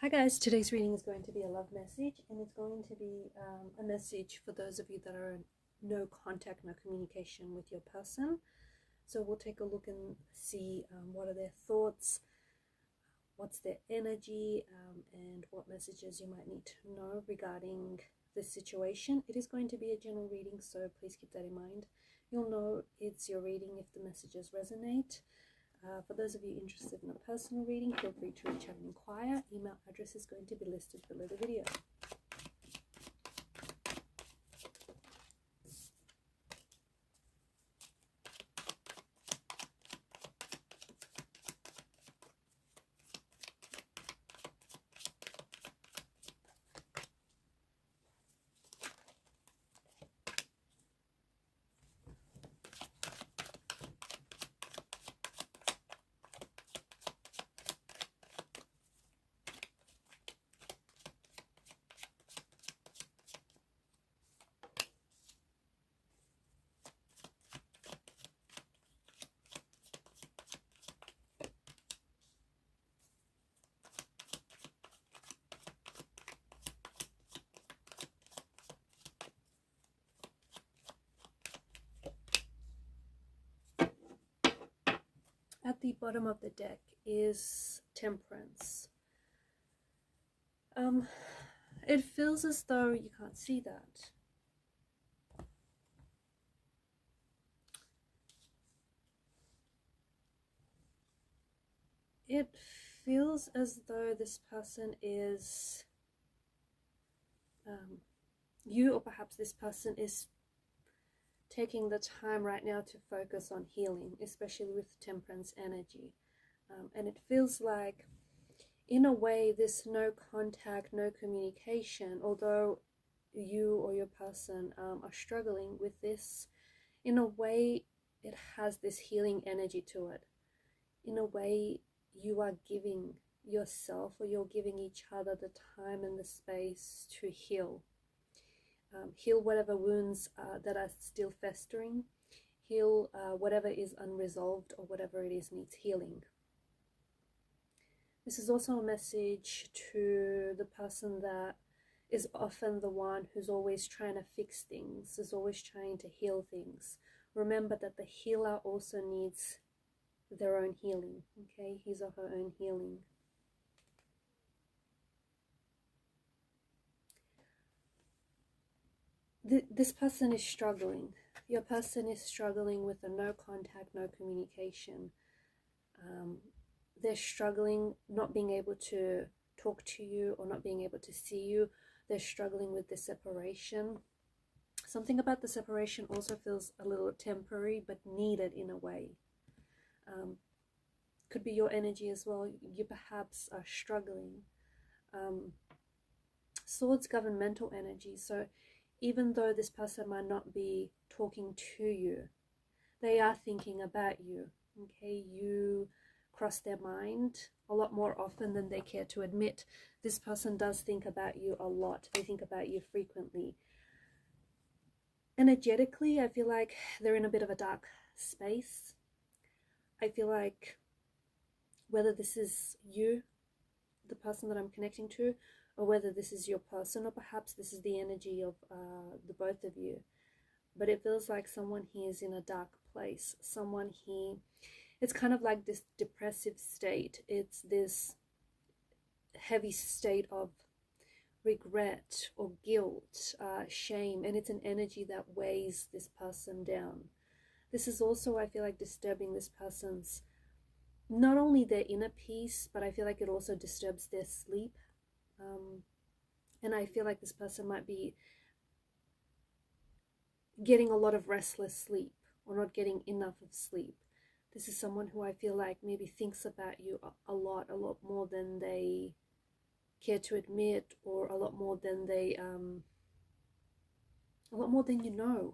Hi guys, today's reading is going to be a love message, and it's going to be a message for those of you that are in no contact, no communication with your person. So we'll take a look and see what are their thoughts, what's their energy, and what messages you might need to know regarding this situation. It is going to be a general reading, so please keep that in mind. You'll know it's your reading if the messages resonate. For those of you interested in a personal reading, feel free to reach out and inquire. Email address is going to be listed below the video. At the bottom of the deck is Temperance. It feels as though you can't see that. It feels as though this person is you, or perhaps this person is taking the time right now to focus on healing, especially with Temperance energy. And it feels like, in a way, this no contact, no communication, although you or your person are struggling with this, in a way, it has this healing energy to it. In a way, you are giving yourself, or you're giving each other the time and the space to heal. Heal whatever wounds that are still festering. Heal whatever is unresolved, or whatever it is needs healing. This is also a message to the person that is often the one who's always trying to fix things, is always trying to heal things. Remember that the healer also needs their own healing, okay? His or her own healing. This person is struggling. Your person is struggling with a no contact, no communication. They're struggling not being able to talk to you, or not being able to see you. They're struggling with the separation. Something about the separation also feels a little temporary, but needed in a way. Could be your energy as well. You perhaps are struggling. Swords govern mental energy, so even though this person might not be talking to you, they are thinking about you, okay? You cross their mind a lot more often than they care to admit. This person does think about you a lot. They think about you frequently. Energetically, I feel like they're in a bit of a dark space. I feel like whether this is you, the person that I'm connecting to, or whether this is your person, or perhaps this is the energy of the both of you, but it feels like someone here is in a dark place. Someone here, it's kind of like this depressive state. It's this heavy state of regret or guilt, shame, and it's an energy that weighs this person down. This is also, I feel like, disturbing this person's, not only their inner peace, but I feel like it also disturbs their sleep. And I feel like this person might be getting a lot of restless sleep, or not getting enough of sleep. This is someone who I feel like maybe thinks about you a lot more than they care to admit, or a lot more than they, a lot more than you know.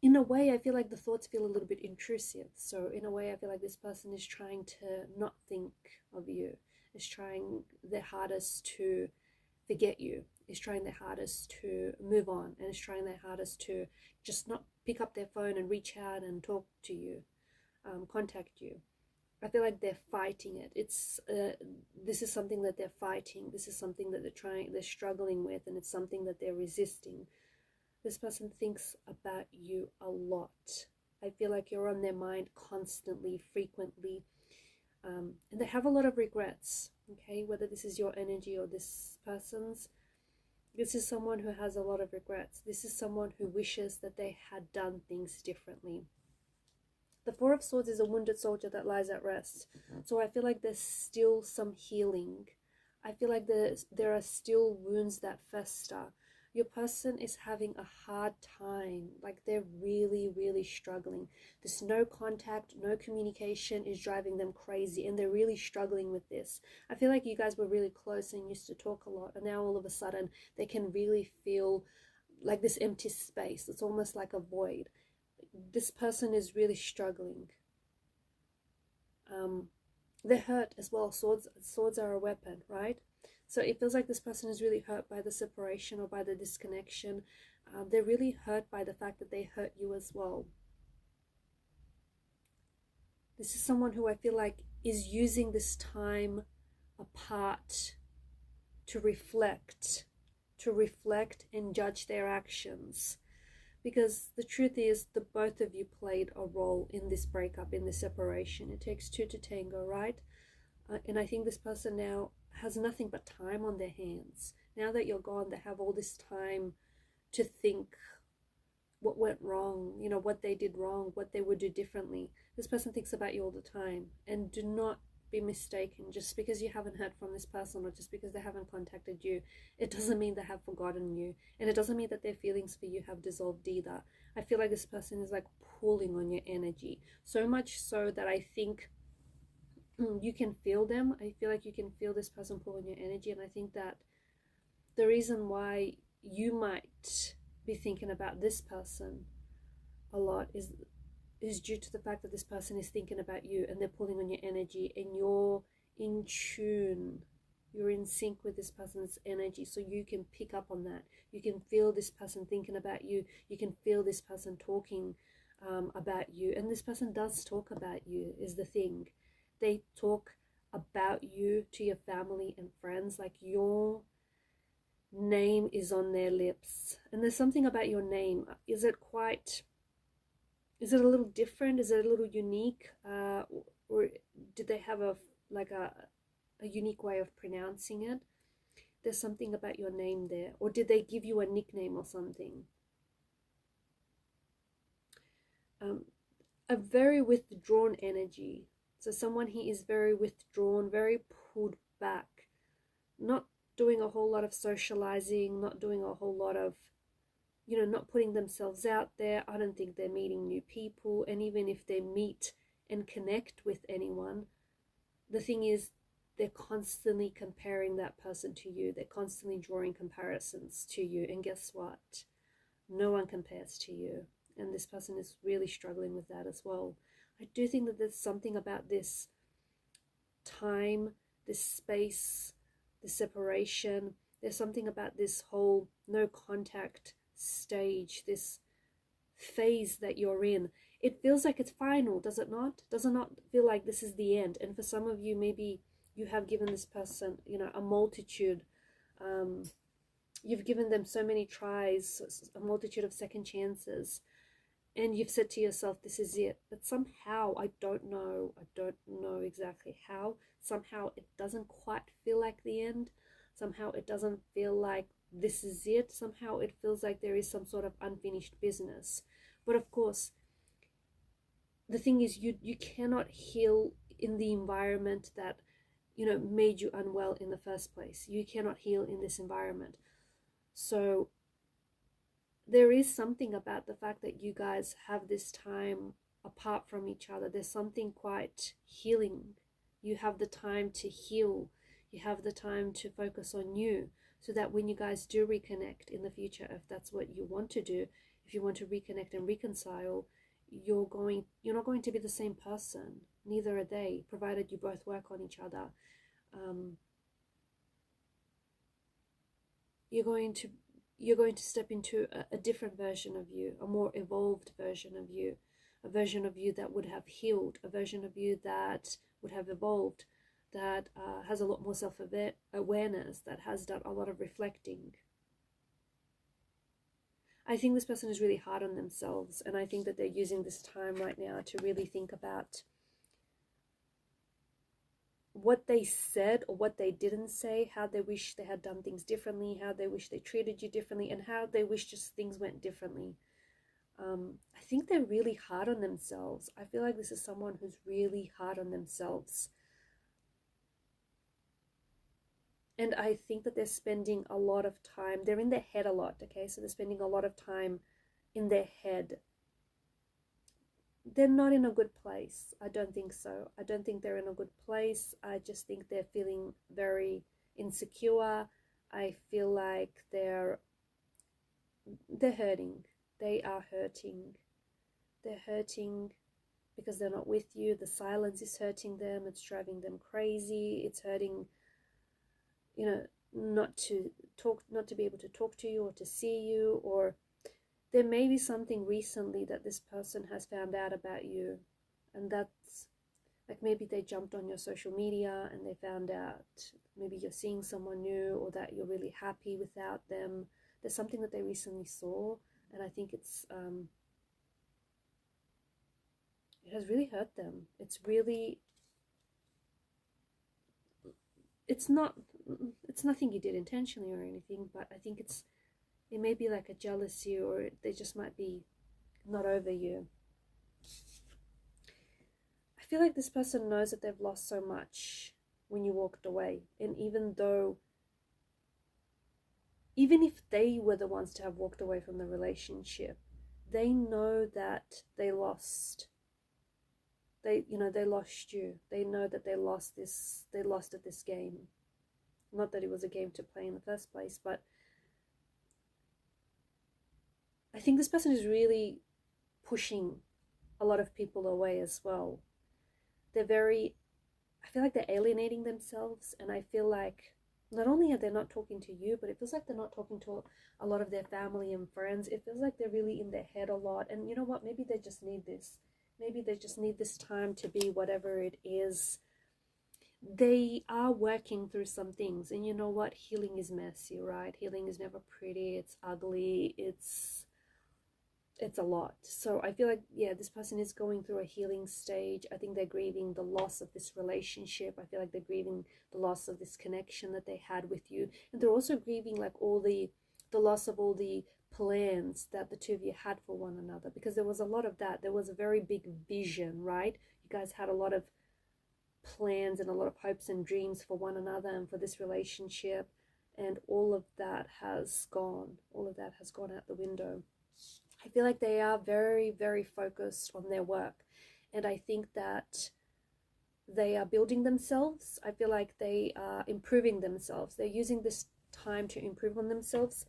In a way, I feel like the thoughts feel a little bit intrusive. So in a way, I feel like this person is trying to not think of you, is trying their hardest to forget you, is trying their hardest to move on, and is trying their hardest to just not pick up their phone and reach out and talk to you, contact you. I feel like they're fighting it. This is something that they're fighting. This is something that they're struggling with, and it's something that they're resisting. This person thinks about you a lot. I feel like you're on their mind constantly, frequently, and they have a lot of regrets. Okay, whether this is your energy or this person's, this is someone who has a lot of regrets. This is someone who wishes that they had done things differently. The Four of Swords is a wounded soldier that lies at rest. So I feel like there's still some healing. I feel like there are still wounds that fester. Your person is having a hard time. Like they're really, really struggling. This no contact, no communication is driving them crazy. And they're really struggling with this. I feel like you guys were really close and used to talk a lot. And now all of a sudden they can really feel like this empty space. It's almost like a void. This person is really struggling. They're hurt as well. Swords are a weapon, right? So it feels like this person is really hurt by the separation or by the disconnection. They're really hurt by the fact that they hurt you as well. This is someone who I feel like is using this time apart to reflect and judge their actions. Because the truth is, the both of you played a role in this breakup, in this separation. It takes two to tango, right? And I think this person now has nothing but time on their hands. Now that you're gone, they have all this time to think what went wrong, you know, what they did wrong, what they would do differently. This person thinks about you all the time. And do not be mistaken. Just because you haven't heard from this person or just because they haven't contacted you, it doesn't mean they have forgotten you, and it doesn't mean that their feelings for you have dissolved either. I feel like this person is like pulling on your energy, so much so that I think you can feel them. I feel like you can feel this person pull on your energy, and I think that the reason why you might be thinking about this person a lot is due to the fact that this person is thinking about you and they're pulling on your energy, and you're in tune, you're in sync with this person's energy, so you can pick up on that. You can feel this person thinking about you. You can feel this person talking about you, and this person does talk about you is the thing. They talk about you to your family and friends, like your name is on their lips, and there's something about your name. Is it a little different? Is it a little unique? Or did they have a unique way of pronouncing it? There's something about your name there. Or did they give you a nickname or something? A very withdrawn energy. So someone here is very withdrawn, very pulled back, not doing a whole lot of socializing, not doing a whole lot of, you know, not putting themselves out there. I don't think they're meeting new people. And even if they meet and connect with anyone, the thing is, they're constantly comparing that person to you. They're constantly drawing comparisons to you. And guess what? No one compares to you. And this person is really struggling with that as well. I do think that there's something about this time, this space, the separation. There's something about this whole no contact stage, this phase that you're in. It feels like it's final, does it not? Does it not feel like this is the end? And for some of you, maybe you have given this person, you know, a multitude. You've given them so many tries, a multitude of second chances, and you've said to yourself, this is it. But somehow, I don't know exactly how, somehow it doesn't quite feel like the end. Somehow it doesn't feel like this is it. Somehow it feels like there is some sort of unfinished business. But of course, the thing is, you cannot heal in the environment that, you know, made you unwell in the first place. You cannot heal in this environment. So there is something about the fact that you guys have this time apart from each other. There's something quite healing. You have the time to heal. You have the time to focus on you, so that when you guys do reconnect in the future, if that's what you want to do, if you want to reconnect and reconcile, you're not going to be the same person. Neither are they, provided you both work on each other. You're going to step into a different version of you, a more evolved version of you. a version of you that would have healed, a version of you that would have evolved, that has a lot more self-awareness, that has done a lot of reflecting. I think this person is really hard on themselves, and I think that they're using this time right now to really think about what they said or what they didn't say, how they wish they had done things differently, how they wish they treated you differently, and how they wish just things went differently. I think they're really hard on themselves. I feel like this is someone who's really hard on themselves. And I think that they're spending a lot of time, they're in their head a lot, okay? So they're spending a lot of time in their head. They're not in a good place. I don't think so. I don't think they're in a good place. I just think they're feeling very insecure. I feel like they're hurting. They are hurting. They're hurting because they're not with you. The silence is hurting them. It's driving them crazy. It's hurting, you know, not to be able to talk to you or to see you, or there may be something recently that this person has found out about you, and that's like maybe they jumped on your social media and they found out maybe you're seeing someone new, or that you're really happy without them. There's something that they recently saw, and I think it has really hurt them. It's nothing you did intentionally or anything, but I think it may be like a jealousy, or they just might be not over you. I feel like this person knows that they've lost so much when you walked away, and even if they were the ones to have walked away from the relationship, they know that they lost. They lost you. They know that they lost at this game. Not that it was a game to play in the first place, but I think this person is really pushing a lot of people away as well. I feel like they're alienating themselves, and I feel like not only are they not talking to you, but it feels like they're not talking to a lot of their family and friends. It feels like they're really in their head a lot, and you know what? Maybe they just need this. Maybe they just need this time to be whatever it is. They are working through some things, and you know what? Healing is messy, right? Healing is never pretty. It's ugly. It's a lot. So I feel like, yeah, this person is going through a healing stage. I think they're grieving the loss of this relationship. I feel like they're grieving the loss of this connection that they had with you, and they're also grieving like all the loss of all the plans that the two of you had for one another, because there was a lot of that. There was a very big vision, right? You guys had a lot of plans and a lot of hopes and dreams for one another and for this relationship, and all of that has gone out the window. I feel like they are very, very focused on their work, and I think that they are building themselves. I feel like they are improving themselves. They're using this time to improve on themselves.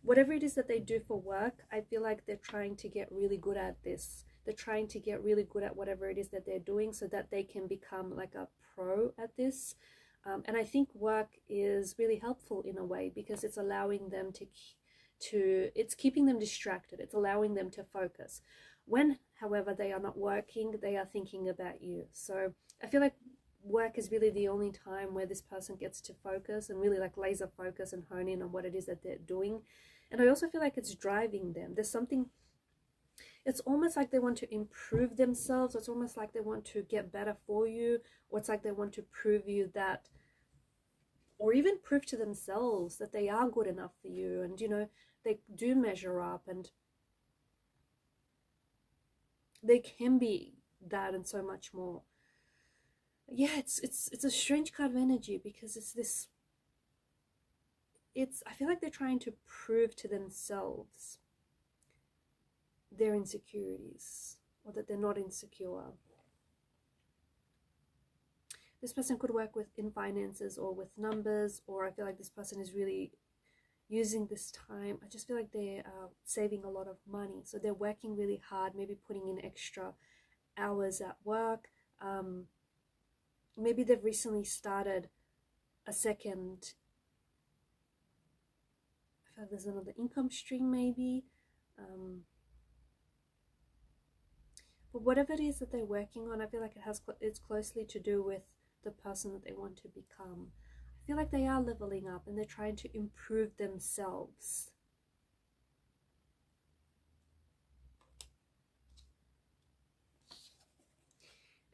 Whatever it is that they do for work, I feel like they're trying to get really good at this. They're trying to get really good at whatever it is that they're doing, so that they can become like a pro at this. And I think work is really helpful in a way, because it's allowing them it's keeping them distracted. It's allowing them to focus. When, however, they are not working, they are thinking about you. So I feel like work is really the only time where this person gets to focus and really like laser focus and hone in on what it is that they're doing. And I also feel like it's driving them. There's something, it's almost like they want to improve themselves. It's almost like they want to get better for you, or it's like they want to prove you that, or even prove to themselves that they are good enough for you, and you know, they do measure up, and they can be that and so much more. Yeah, it's a strange kind of energy, because I feel like they're trying to prove to themselves their insecurities, or that they're not insecure. This person could work in finances or with numbers, or I feel like this person is really using this time. I just feel like they are saving a lot of money, so they're working really hard, maybe putting in extra hours at work. Maybe they've recently started a second, I feel like there's another income stream maybe. But whatever it is that they're working on, I feel like it's closely to do with the person that they want to become. I feel like they are leveling up and they're trying to improve themselves.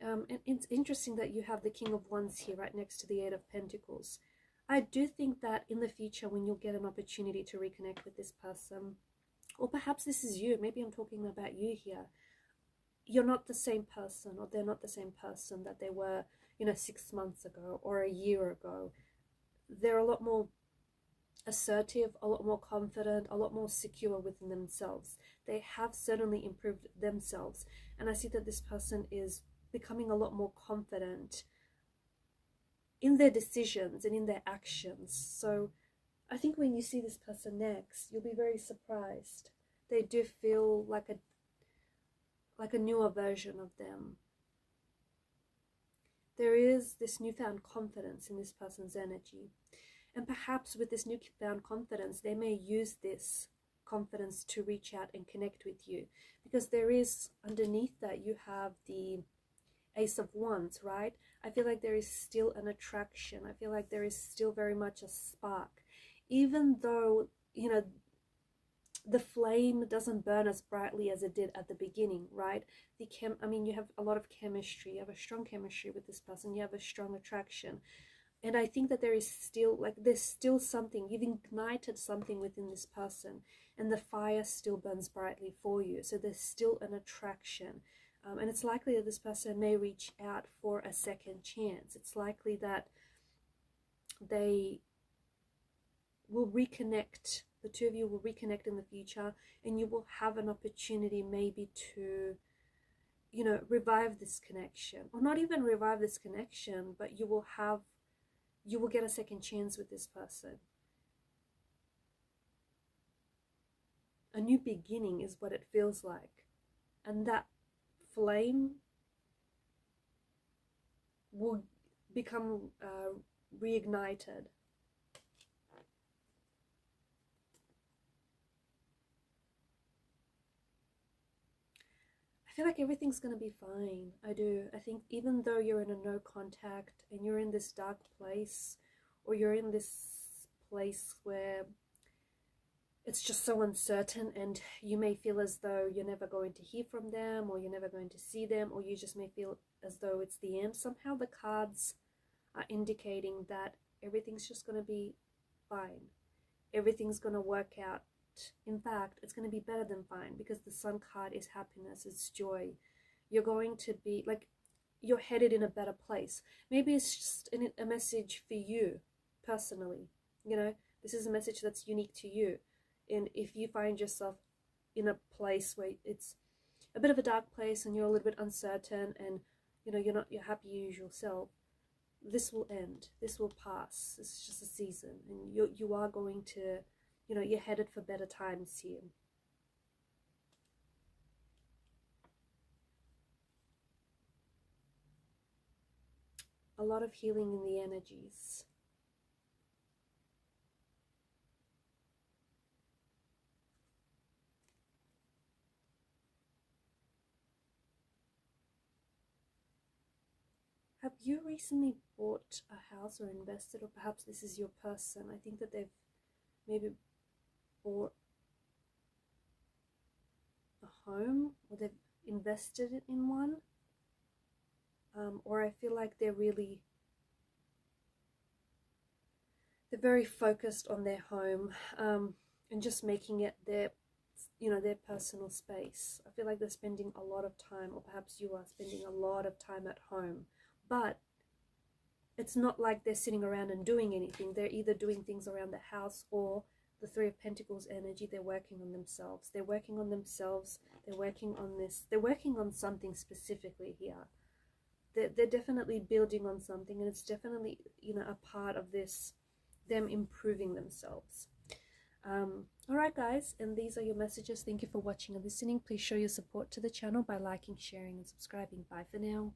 And it's interesting that you have the King of Wands here right next to the Eight of Pentacles. I do think that in the future, when you'll get an opportunity to reconnect with this person, or perhaps this is you, maybe I'm talking about you here, you're not the same person, or they're not the same person that they were, 6 months ago or a year ago. They're a lot more assertive, a lot more confident, a lot more secure within themselves. They have certainly improved themselves. And I see that this person is becoming a lot more confident in their decisions and in their actions. So I think when you see this person next, you'll be very surprised. They do feel like a newer version of them. There is this newfound confidence in this person's energy. And perhaps with this newfound confidence, they may use this confidence to reach out and connect with you. Because there is, underneath that, you have the Ace of Wands, right? I feel like there is still an attraction. I feel like there is still very much a spark. Even though, the flame doesn't burn as brightly as it did at the beginning, right? You have a lot of chemistry. You have a strong chemistry with this person. You have a strong attraction. And I think that there is still, there's still something. You've ignited something within this person. And the fire still burns brightly for you. So there's still an attraction. And it's likely that this person may reach out for a second chance. It's likely that they will reconnect. The two of you will reconnect in the future, and you will have an opportunity maybe to, revive this connection. Or not even revive this connection, but you will get a second chance with this person. A new beginning is what it feels like. And that flame will become reignited. I feel like everything's going to be fine. I do. I think even though you're in a no contact and you're in this dark place, or you're in this place where it's just so uncertain and you may feel as though you're never going to hear from them, or you're never going to see them, or you just may feel as though it's the end, somehow the cards are indicating that everything's just going to be fine. Everything's going to work out. In fact, it's going to be better than fine, because the Sun card is happiness, it's joy. You're going to be, you're headed in a better place. Maybe it's just a message for you personally. This is a message that's unique to you. And if you find yourself in a place where it's a bit of a dark place and you're a little bit uncertain and you're not your happy usual self, this will end. This will pass. This is just a season, and you are going to, you're headed for better times here. A lot of healing in the energies. Have you recently bought a house or invested, or perhaps this is your person? I think that they've maybe bought a home, or they've invested in one. Or I feel like they're very focused on their home, and just making it their personal space. I feel like they're spending a lot of time, or perhaps you are spending a lot of time at home. But it's not like they're sitting around and doing anything. They're either doing things around the house, or the Three of Pentacles energy, they're working on themselves. They're working on themselves. They're working on this. They're working on something specifically here. They're definitely building on something, and it's definitely, a part of this, them improving themselves. Alright guys, and these are your messages. Thank you for watching and listening. Please show your support to the channel by liking, sharing and subscribing. Bye for now.